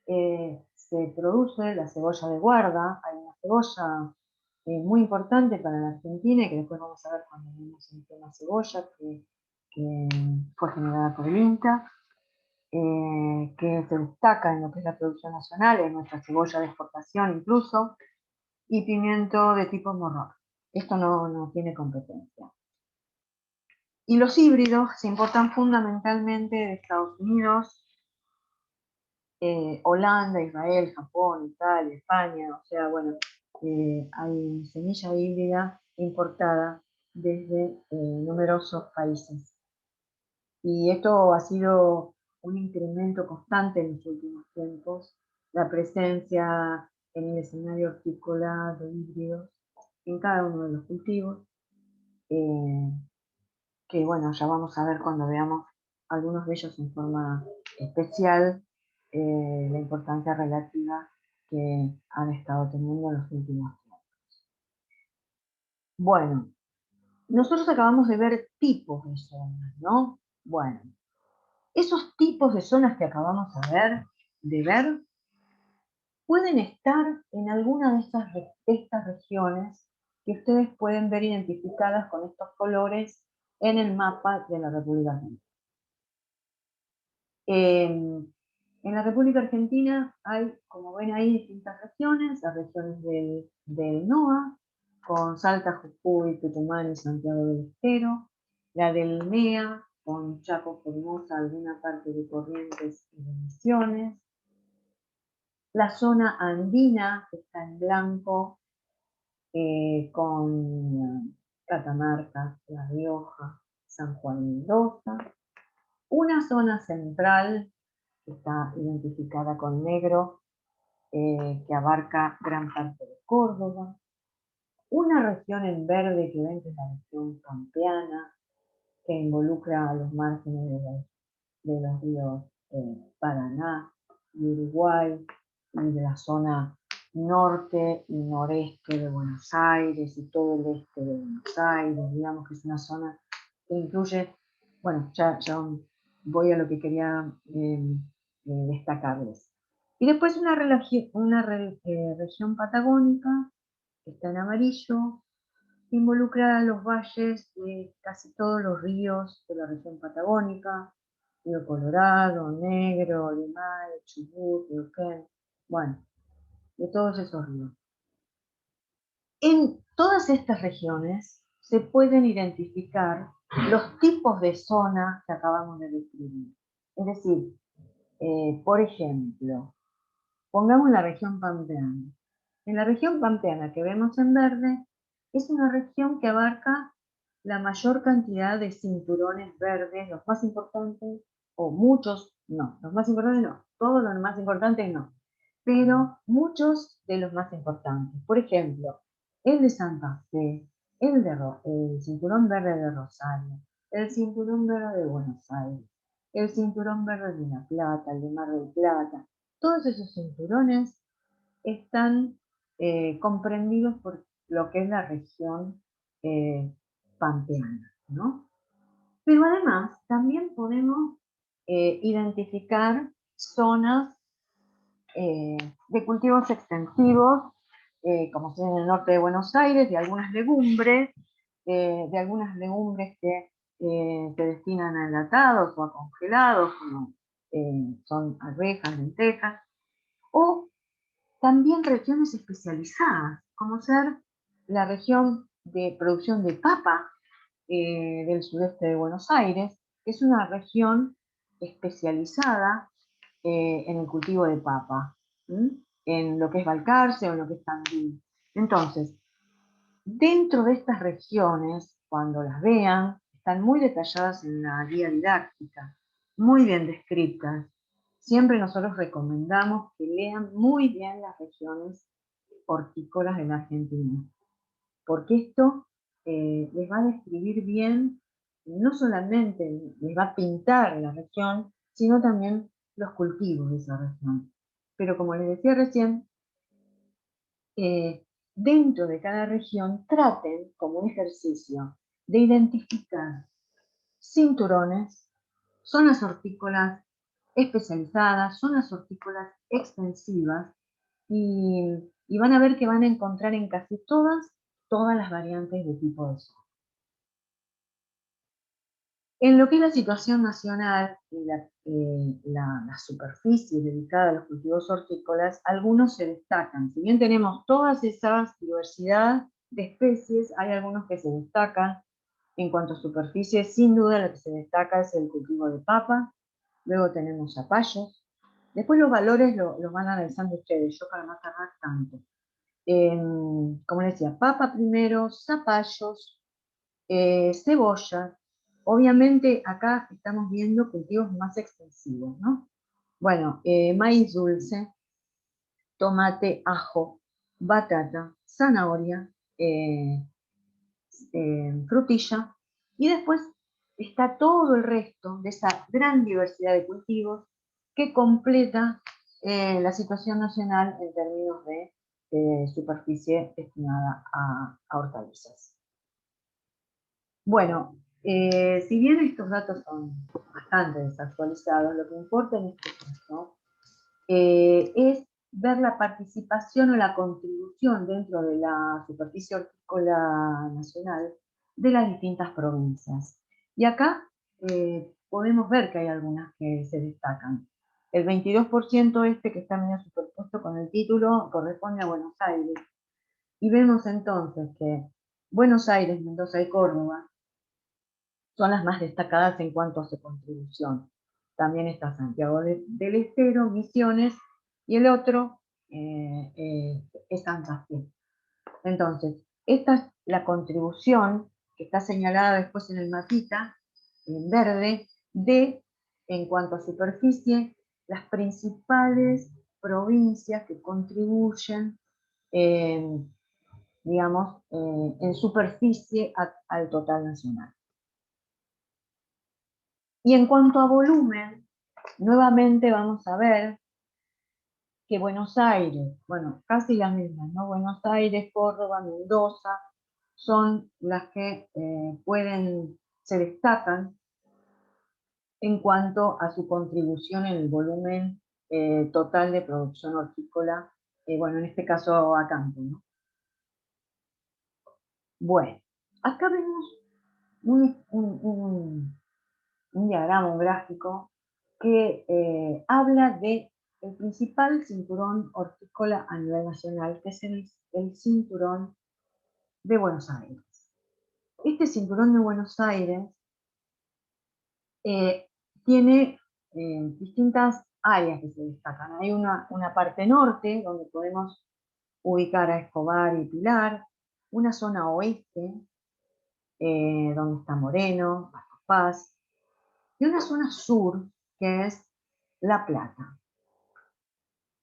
se produce la cebolla de guarda. Hay una cebolla muy importante para la Argentina y que después vamos a ver cuando vemos el tema cebolla, que fue generada por el INTA, que se destaca en lo que es la producción nacional, es nuestra cebolla de exportación incluso, y pimiento de tipo morrón. Esto no tiene competencia. Y los híbridos se importan fundamentalmente de Estados Unidos, Holanda, Israel, Japón, Italia, España, o sea, bueno, hay semilla híbrida importada desde numerosos países. Y esto ha sido un incremento constante en los últimos tiempos, la presencia en el escenario hortícola de híbridos en cada uno de los cultivos, que bueno, ya vamos a ver cuando veamos algunos de ellos en forma especial, la importancia relativa que han estado teniendo en los últimos tiempos. Bueno, nosotros acabamos de ver tipos de zonas, ¿no? Bueno, esos tipos de zonas que acabamos de ver pueden estar en alguna de estas regiones que ustedes pueden ver identificadas con estos colores en el mapa de la República Argentina. En la República Argentina hay, como ven ahí, distintas regiones, las regiones del NOA, con Salta, Jujuy, Tucumán y Santiago del Estero, la del MEA, con Chaco, Formosa, alguna parte de Corrientes y de Misiones, la zona andina, que está en blanco, con Catamarca, La Rioja, San Juan y Mendoza, una zona central que está identificada con negro, que abarca gran parte de Córdoba, una región en verde que ven que es la región pampeana, que involucra a los márgenes de los ríos Paraná y Uruguay, y de la zona norte y noreste de Buenos Aires y todo el este de Buenos Aires, digamos que es una zona que incluye, bueno, ya voy a lo que quería destacarles. Y después una región patagónica, que está en amarillo, que involucra a los valles de casi todos los ríos de la región patagónica, Río Colorado, Negro, Limay, Chubut, Neuquén, bueno, de todos esos ríos. En todas estas regiones se pueden identificar los tipos de zona que acabamos de describir. Es decir, por ejemplo, pongamos la región pampeana. En la región pampeana que vemos en verde, es una región que abarca la mayor cantidad de cinturones verdes, los más importantes, o muchos, no, los más importantes no, todos los más importantes no, pero muchos de los más importantes. Por ejemplo, el de Santa Fe, el cinturón verde de Rosario, el cinturón verde de Buenos Aires, el cinturón verde de La Plata, el de Mar del Plata. Todos esos cinturones están comprendidos por lo que es la región pampeana, ¿no? Pero además también podemos identificar zonas de cultivos extensivos, como son en el norte de Buenos Aires, de algunas legumbres que se destinan a enlatados o a congelados, como son arvejas, lentejas, o también regiones especializadas, como ser la región de producción de papa del sudeste de Buenos Aires, que es una región especializada en el cultivo de papa, en lo que es Balcarce o en lo que es Tandil. Entonces, dentro de estas regiones, cuando las vean, están muy detalladas en la guía didáctica, muy bien descritas. Siempre nosotros recomendamos que lean muy bien las regiones hortícolas de la Argentina, porque esto les va a describir bien, no solamente les va a pintar la región, sino también los cultivos de esa región. Pero como les decía recién, dentro de cada región traten como un ejercicio de identificar cinturones, zonas hortícolas especializadas, zonas hortícolas extensivas, y van a ver que van a encontrar en casi todas las variantes de tipo de zona. En lo que es la situación nacional y la superficie dedicada a los cultivos hortícolas, algunos se destacan. Si bien tenemos todas esas diversidad de especies, hay algunos que se destacan. En cuanto a superficie, sin duda lo que se destaca es el cultivo de papa, luego tenemos zapallos, después los valores los van analizando ustedes, yo para no tardar tanto. Como les decía, papa primero, zapallos, cebolla. Obviamente acá estamos viendo cultivos más extensivos, ¿no? Bueno, maíz dulce, tomate, ajo, batata, zanahoria, frutilla, y después está todo el resto de esa gran diversidad de cultivos que completa la situación nacional en términos de superficie destinada a hortalizas. Bueno, si bien estos datos son bastante desactualizados, lo que importa en este caso es ver la participación o la contribución dentro de la superficie hortícola nacional de las distintas provincias. Y acá podemos ver que hay algunas que se destacan. El 22% que está medio superpuesto con el título corresponde a Buenos Aires. Y vemos entonces que Buenos Aires, Mendoza y Córdoba son las más destacadas en cuanto a su contribución. También está Santiago del Estero, Misiones, y el otro es Santa Fe. Entonces, esta es la contribución que está señalada después en el mapita, en verde, en cuanto a superficie, las principales provincias que contribuyen, digamos, en superficie al total nacional. Y en cuanto a volumen, nuevamente vamos a ver que Buenos Aires, bueno, casi las mismas, ¿no? Buenos Aires, Córdoba, Mendoza, son las que se destacan en cuanto a su contribución en el volumen total de producción hortícola, bueno, en este caso a campo, ¿no? Bueno, acá vemos un diagrama, un gráfico, que habla de el principal cinturón hortícola a nivel nacional, que es el cinturón de Buenos Aires. Este cinturón de Buenos Aires tiene distintas áreas que se destacan. Hay una parte norte, donde podemos ubicar a Escobar y Pilar, una zona oeste, donde está Moreno, Bajo Paz, y una zona sur, que es La Plata.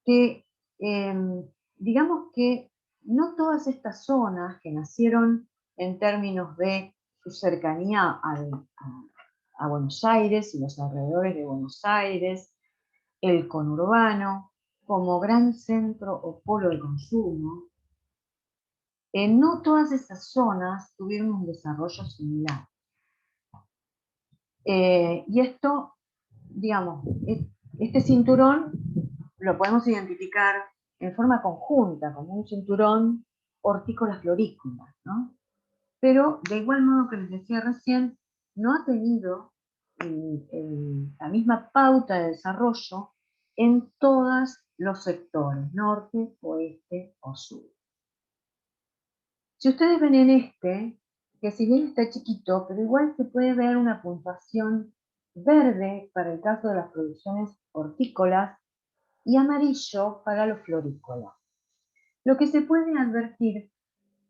Que digamos que no todas estas zonas que nacieron en términos de su cercanía a Buenos Aires y los alrededores de Buenos Aires, el conurbano, como gran centro o polo de consumo, no todas esas zonas tuvieron un desarrollo similar. Y esto, digamos, este cinturón lo podemos identificar en forma conjunta, como un cinturón hortícola-florícola, ¿no? Pero de igual modo que les decía recién, no ha tenido la misma pauta de desarrollo en todos los sectores, norte, oeste o sur. Si ustedes ven en este, que si bien está chiquito, pero igual se puede ver una puntuación verde para el caso de las producciones hortícolas y amarillo para los florícolas. Lo que se puede advertir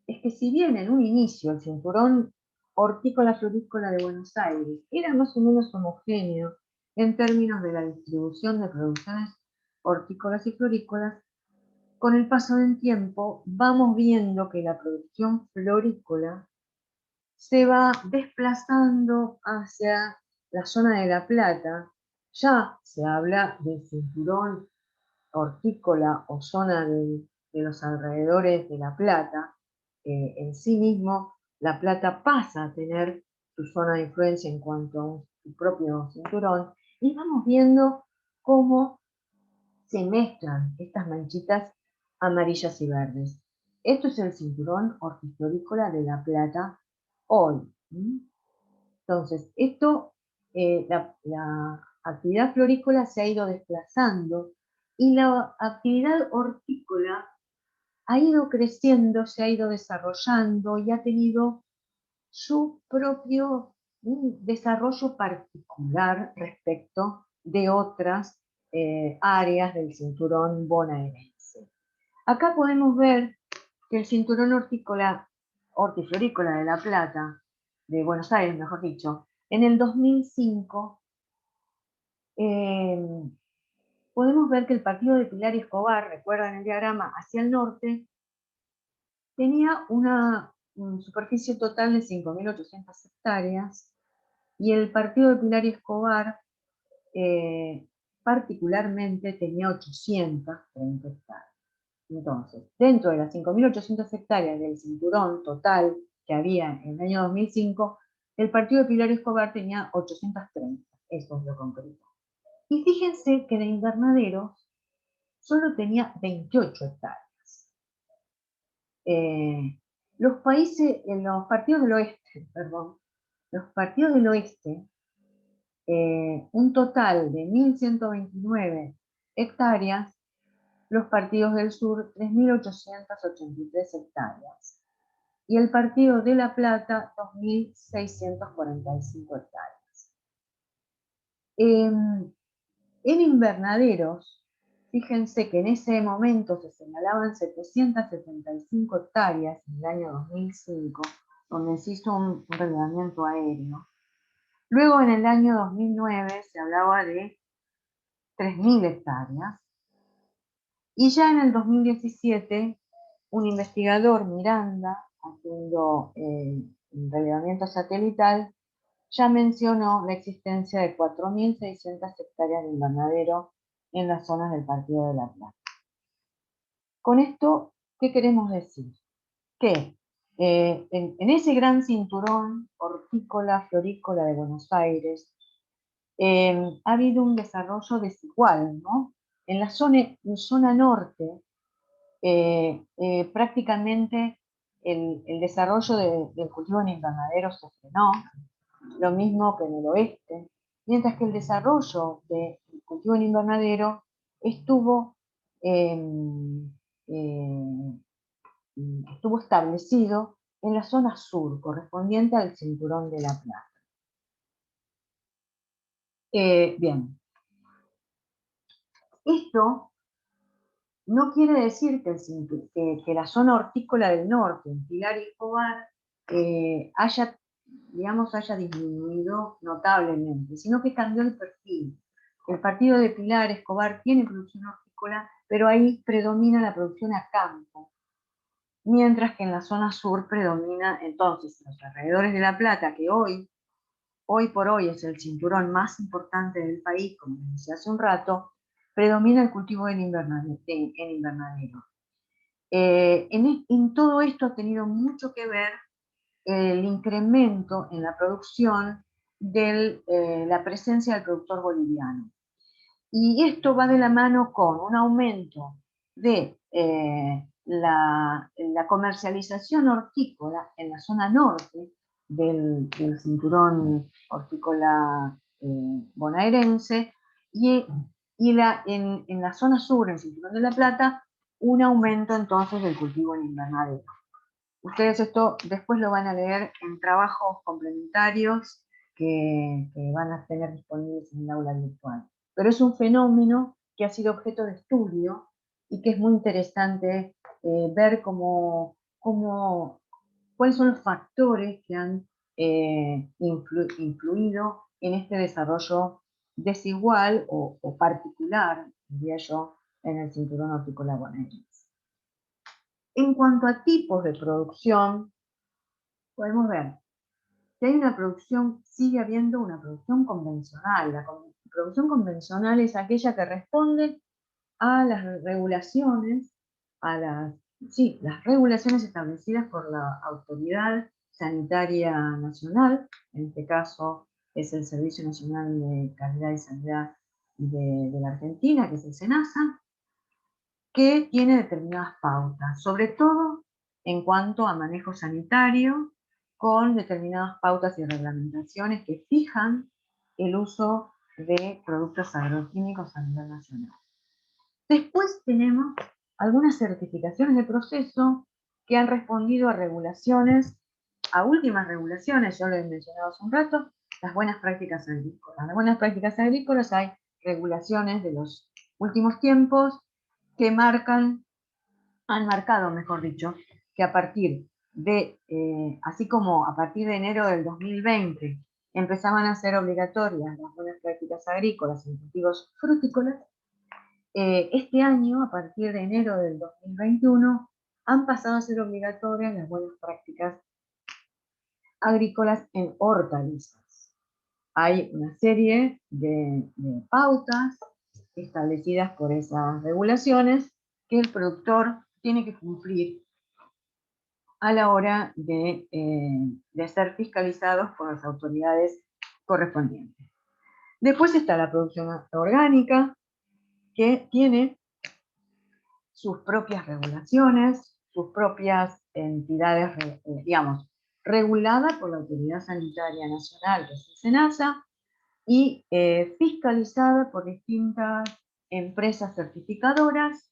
es que si bien en un inicio el cinturón hortícola-florícola de Buenos Aires era más o menos homogéneo en términos de la distribución de producciones hortícolas y florícolas, con el paso del tiempo vamos viendo que la producción florícola se va desplazando hacia la zona de La Plata. Ya se habla del cinturón hortícola o zona de los alrededores de La Plata. En sí mismo, La Plata pasa a tener su zona de influencia en cuanto a su propio cinturón, y vamos viendo cómo se mezclan estas manchitas amarillas y verdes. Esto es el cinturón hortiflorícola de La Plata hoy. Entonces, la actividad florícola se ha ido desplazando y la actividad hortícola ha ido creciendo, se ha ido desarrollando y ha tenido su propio desarrollo particular respecto de otras áreas del cinturón bonaerense. Acá podemos ver que el cinturón hortiflorícola de La Plata, de Buenos Aires, mejor dicho, en el 2005, podemos ver que el partido de Pilar y Escobar, recuerdan el diagrama, hacia el norte, tenía una superficie total de 5.800 hectáreas, y el partido de Pilar y Escobar particularmente tenía 830 hectáreas. Entonces, dentro de las 5.800 hectáreas del cinturón total que había en el año 2005, el partido de Pilar y Escobar tenía 830, eso es lo concreto. Y fíjense que de invernaderos solo tenía 28 hectáreas. Los partidos del oeste, un total de 1.129 hectáreas, los partidos del sur 3.883 hectáreas, y el partido de La Plata 2.645 hectáreas. En invernaderos, fíjense que en ese momento se señalaban 775 hectáreas en el año 2005, donde se hizo un relevamiento aéreo. Luego, en el año 2009, se hablaba de 3.000 hectáreas. Y ya en el 2017, un investigador, Miranda, haciendo un relevamiento satelital, ya mencionó la existencia de 4.600 hectáreas de invernadero en las zonas del partido de La Plata. Con esto, ¿qué queremos decir? Que en ese gran cinturón hortícola, florícola de Buenos Aires, ha habido un desarrollo desigual, ¿no? En la zona norte, prácticamente el desarrollo del cultivo en invernadero se frenó, lo mismo que en el oeste, mientras que el desarrollo del cultivo en invernadero estuvo establecido en la zona sur, correspondiente al cinturón de La Plata. Bien, esto no quiere decir que la zona hortícola del norte, en Pilar y Escobar, haya disminuido notablemente, sino que cambió el perfil. El partido de Pilar Escobar tiene producción hortícola, pero ahí predomina la producción a campo, mientras que en la zona sur predomina, entonces, los alrededores de La Plata, que hoy por hoy es el cinturón más importante del país, como les decía hace un rato, predomina el cultivo en invernadero. En todo esto ha tenido mucho que ver el incremento en la producción de la presencia del productor boliviano. Y esto va de la mano con un aumento de la comercialización hortícola en la zona norte del cinturón hortícola bonaerense, y en la zona sur, en el Cinturón de la Plata, un aumento entonces del cultivo en invernadero. Ustedes esto después lo van a leer en trabajos complementarios que van a tener disponibles en el aula virtual. Pero es un fenómeno que ha sido objeto de estudio y que es muy interesante ver cuáles son los factores que han influido en este desarrollo desigual o particular, diría yo, en el cinturón hortícola bonaerense. En cuanto a tipos de producción, podemos ver que hay una producción, sigue habiendo una producción convencional. La producción convencional es aquella que responde a las regulaciones, las regulaciones establecidas por la Autoridad Sanitaria Nacional, en este caso es el Servicio Nacional de Calidad y Sanidad de la Argentina, que es el SENASA, que tiene determinadas pautas, sobre todo en cuanto a manejo sanitario, con determinadas pautas y reglamentaciones que fijan el uso de productos agroquímicos a nivel nacional. Después tenemos algunas certificaciones de proceso que han respondido a regulaciones, a últimas regulaciones, yo lo he mencionado hace un rato, las buenas prácticas agrícolas. Las buenas prácticas agrícolas, hay regulaciones de los últimos tiempos que han marcado, mejor dicho, que a partir de, así como a partir de enero del 2020 empezaban a ser obligatorias las buenas prácticas agrícolas en cultivos frutícolas, este año, a partir de enero del 2021, han pasado a ser obligatorias las buenas prácticas agrícolas en hortalizas. Hay una serie de pautas establecidas por esas regulaciones que el productor tiene que cumplir a la hora de ser fiscalizados por las autoridades correspondientes. Después está la producción orgánica, que tiene sus propias regulaciones, sus propias entidades, digamos, regulada por la Autoridad Sanitaria Nacional, que es el SENASA, y fiscalizada por distintas empresas certificadoras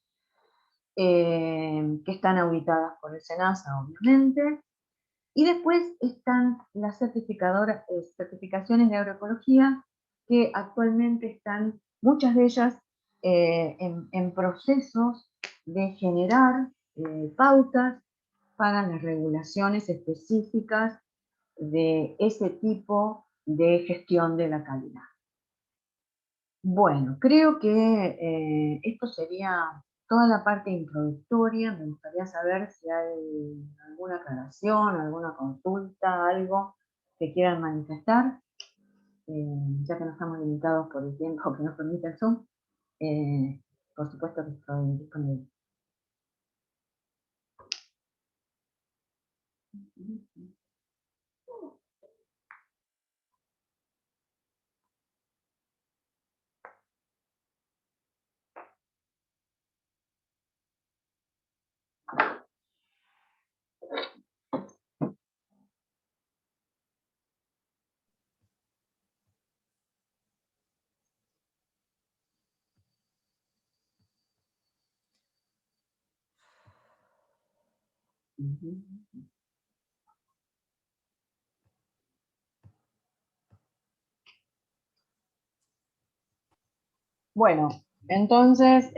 que están auditadas por el SENASA, obviamente. Y después están las certificaciones de agroecología, que actualmente están, muchas de ellas, en procesos de generar pautas para las regulaciones específicas de ese tipo de gestión de la calidad. Bueno, creo que esto sería toda la parte introductoria. Me gustaría saber si hay alguna aclaración, alguna consulta, algo que quieran manifestar, ya que no estamos limitados por el tiempo que nos permite el Zoom. Por supuesto que estoy disponible. Bueno, entonces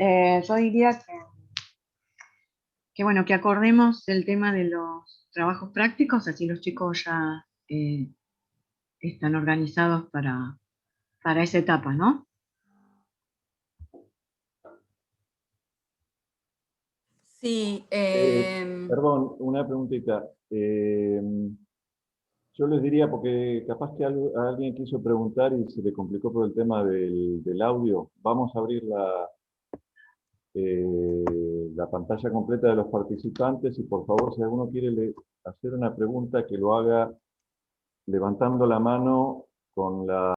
yo diría bueno, que acordemos el tema de los trabajos prácticos, así los chicos ya están organizados para esa etapa, ¿no? Sí, Perdón, una preguntita. Yo les diría, porque capaz que alguien quiso preguntar y se le complicó por el tema del audio, vamos a abrir la pantalla completa de los participantes y por favor, si alguno quiere hacer una pregunta, que lo haga levantando la mano con la